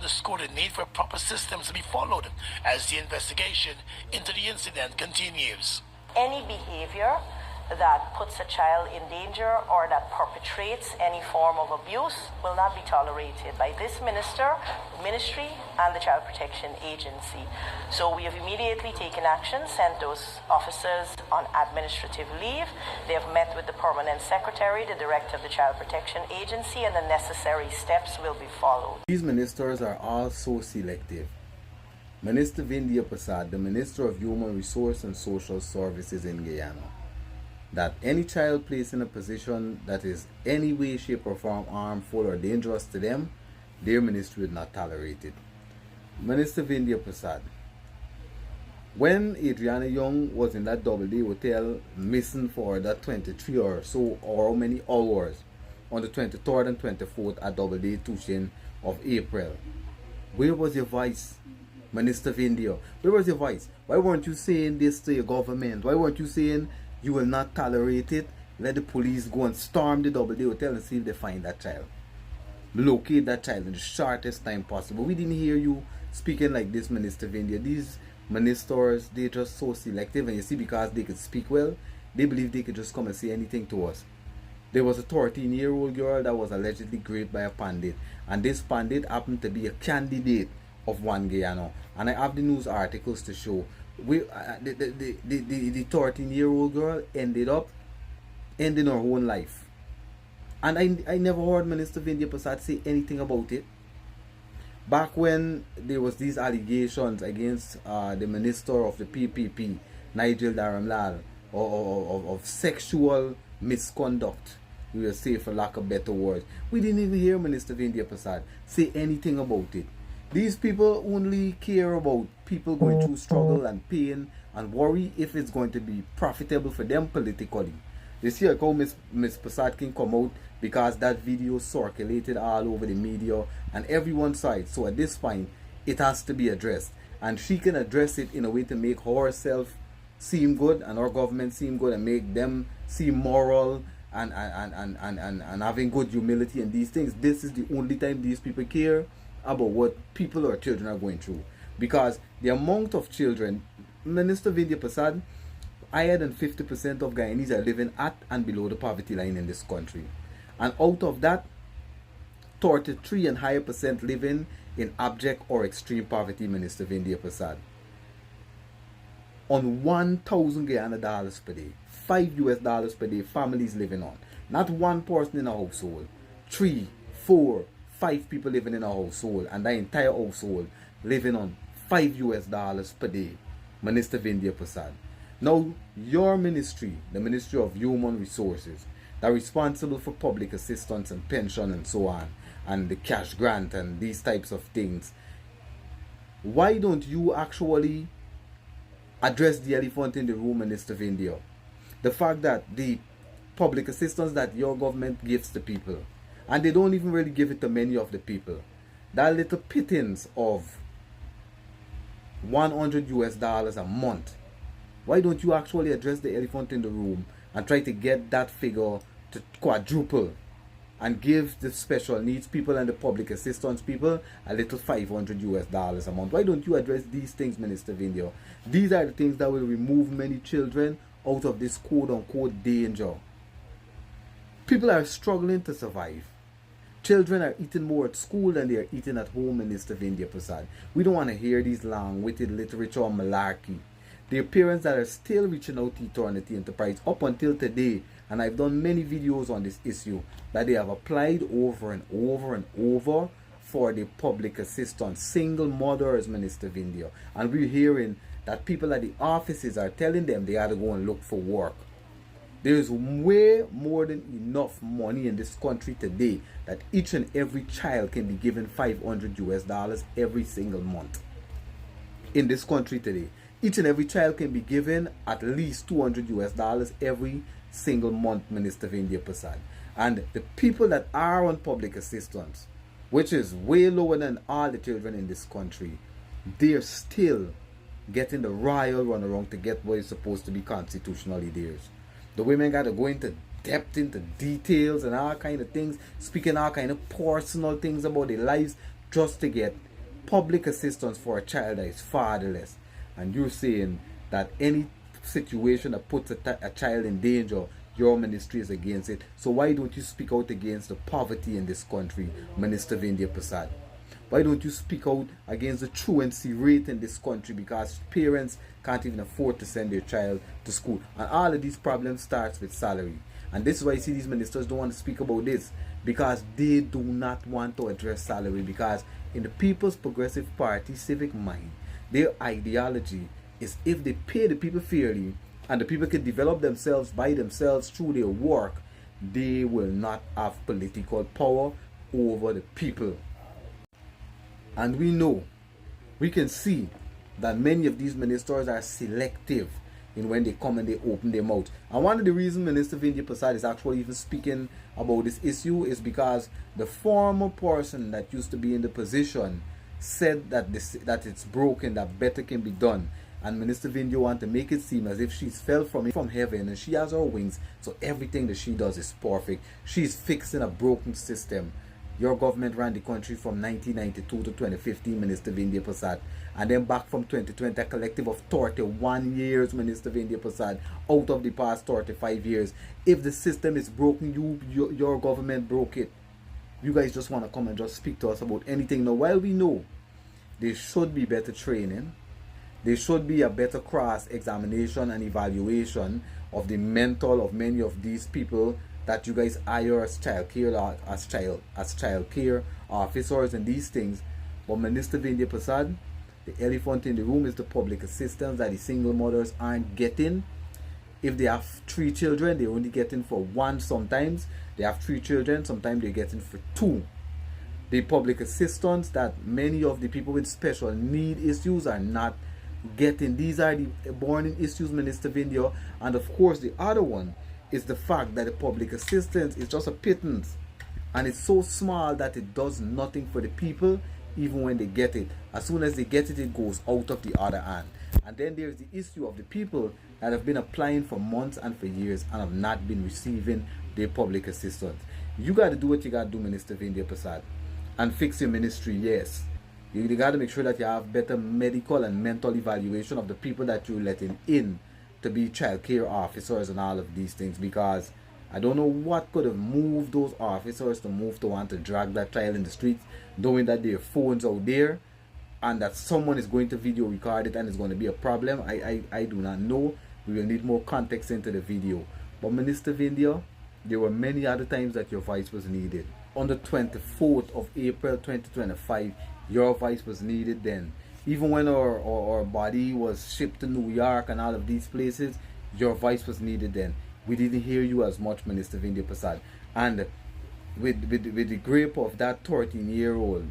the school the need for proper systems to be followed as the investigation into the incident continues. Any behavior that puts a child in danger or that perpetrates any form of abuse will not be tolerated by this minister, the ministry, and the Child Protection Agency. So we have immediately taken action, sent those officers on administrative leave. They have met with the permanent secretary, the director of the Child Protection Agency, and the necessary steps will be followed. These ministers are all so selective. Minister Vindhya Persaud, the Minister of Human Resource and Social Services in Guyana, that any child placed in a position that is any way, shape or form harmful or dangerous to them, their ministry would not tolerate it. Minister Vindhya Persaud, when Adriana Young was in that Double D hotel missing for that 23 or so or how many hours on the 23rd and 24th at Double D Tushin of April, where was your voice, Minister Vindhya? Where was your voice? Why weren't you saying this to your government? Why weren't you saying you will not tolerate it? Let the police go and storm the Double D hotel and see if they find that child. Locate that child in the shortest time possible. We didn't hear you speaking like this, Minister Vindhya. These ministers, they're just so selective, and you see, because they could speak well, they believe they could just come and say anything to us. There was a 13-year-old girl that was allegedly raped by a pandit, and this pandit happened to be a candidate of One Guyana, and I have the news articles to show. The 13-year-old girl ended up ending her own life, and I never heard Minister Vindhya Persaud say anything about it. Back when there was these allegations against the minister of the PPP, Nigel Dharamlal, of sexual misconduct, we will say, for lack of better words, we didn't even hear Minister Vindhya Persaud say anything about it. These people only care about people going through struggle and pain and worry if it's going to be profitable for them politically. You see how Miss Persaud can come out because that video circulated all over the media and everyone saw it. So at this point, it has to be addressed. And she can address it in a way to make herself seem good and our government seem good and make them seem moral and having good humility and these things. This is the only time these people care about what people or children are going through, because the amount of children, Minister Vindhya Persaud, higher than 50% of Guyanese are living at and below the poverty line in this country, and out of that 33 and higher percent living in abject or extreme poverty, Minister Vindhya Persaud. On 1,000 Guyana dollars per day, $5 per day, families living on, not one person in a household, 3, 4, 5 people living in a household, and the entire household living on $5 per day, Minister Vindhya Persaud. Now, your ministry, the Ministry of Human Resources, that are responsible for public assistance and pension and so on, and the cash grant and these types of things, why don't you actually address the elephant in the room, Minister Vindhya? The fact that the public assistance that your government gives to people, and they don't even really give it to many of the people, that little pittance of $100 a month, why don't you actually address the elephant in the room and try to get that figure to quadruple and give the special needs people and the public assistance people a little $500 a month? Why don't you address these things, Minister Vindhya? These are the things that will remove many children out of this quote-unquote danger. People are struggling to survive. Children are eating more at school than they are eating at home, Minister Vindhya Persaud. We don't want to hear these long-witted literature malarkey. There are parents that are still reaching out to Eternity Enterprise up until today, and I've done many videos on this issue, that they have applied over and over and over for the public assistance. Single mothers, Minister Vindhya. And we're hearing that people at the offices are telling them they have to go and look for work. There is way more than enough money in this country today that each and every child can be given $500 every single month. In this country today, each and every child can be given at least $200 every single month, Minister Vindhya Persaud. And the people that are on public assistance, which is way lower than all the children in this country, they're still getting the royal runaround to get what is supposed to be constitutionally theirs. The women got to go into depth, into details and all kind of things, speaking all kind of personal things about their lives just to get public assistance for a child that is fatherless, and you're saying that any situation that puts a child in danger, your ministry is against it. So why don't you speak out against the poverty in this country, Minister Vindhya Persaud? Why don't you speak out against the truancy rate in this country, because parents can't even afford to send their child to school? And all of these problems starts with salary. And this is why you see these ministers don't want to speak about this, because they do not want to address salary. Because in the People's Progressive Party civic mind, their ideology is if they pay the people fairly and the people can develop themselves by themselves through their work, they will not have political power over the people. And we know, we can see that many of these ministers are selective in when they come and they open their mouth. And one of the reasons Minister Vindhya Persaud is actually even speaking about this issue is because the former person that used to be in the position said that that it's broken, that better can be done. And Minister Vindhya wants to make it seem as if she's fell from heaven and she has her wings, so everything that she does is perfect. She's fixing a broken system. Your government ran the country from 1992 to 2015, Minister Vindhya Persaud. And then back from 2020, a collective of 31 years, Minister Vindhya Persaud, out of the past 35 years. If the system is broken, your government broke it. You guys just want to come and just speak to us about anything. Now, while we know there should be better training, there should be a better cross-examination and evaluation of the mental of many of these people that you guys hire as child care officers and these things. But Minister Vindhya Persaud, the elephant in the room is the public assistance that the single mothers aren't getting. If they have 3 children, they're only getting for 1 sometimes. They have 3 children, sometimes they're getting for 2. The public assistance that many of the people with special need issues are not getting. These are the burning issues, Minister Vindhya. And of course, the other one is the fact that the public assistance is just a pittance, and it's so small that it does nothing for the people even when they get it. As soon as they get it, it goes out of the other hand. And then there's the issue of the people that have been applying for months and for years and have not been receiving their public assistance. You got to do what you got to do, Minister Vindhya Persaud, and fix your ministry. Yes, you got to make sure that you have better medical and mental evaluation of the people that you're letting in to be child care officers and all of these things, because I don't know what could have moved those officers to move to want to drag that child in the streets, knowing that there are phones out there and that someone is going to video record it and it's going to be a problem. I do not know. We will need more context into the video. But Minister Vindhya, there were many other times that your voice was needed. On the 24th of April 2025, your voice was needed then. Even when our body was shipped to New York and all of these places, your voice was needed then. We didn't hear you as much, Minister Vindhya Persaud. And with the grip of that 13-year-old,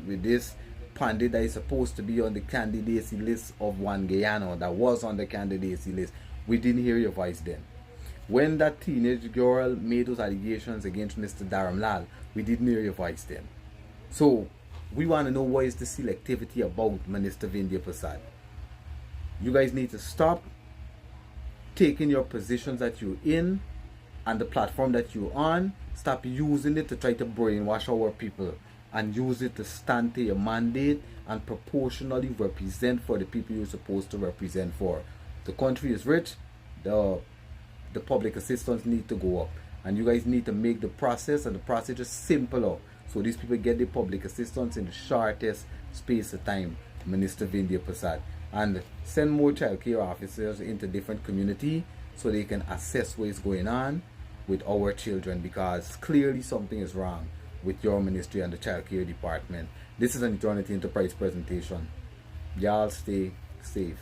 with this pandit that is supposed to be on the candidacy list of one Guyana, that was on the candidacy list, we didn't hear your voice then. When that teenage girl made those allegations against Mr. Dharamlal, we didn't hear your voice then. So we want to know what is the selectivity about, Minister Vindhya Persaud. You guys need to stop taking your positions that you're in and the platform that you're on. Stop using it to try to brainwash our people, and use it to stand to your mandate and proportionally represent for the people you're supposed to represent for. The country is rich. The public assistance need to go up, and you guys need to make the process and the procedure simpler, so these people get the public assistance in the shortest space of time, Minister Vindhya Persaud. And send more child care officers into different community so they can assess what is going on with our children, because clearly something is wrong with your ministry and the child care department. This is an Eternity Enterprise presentation. Y'all stay safe.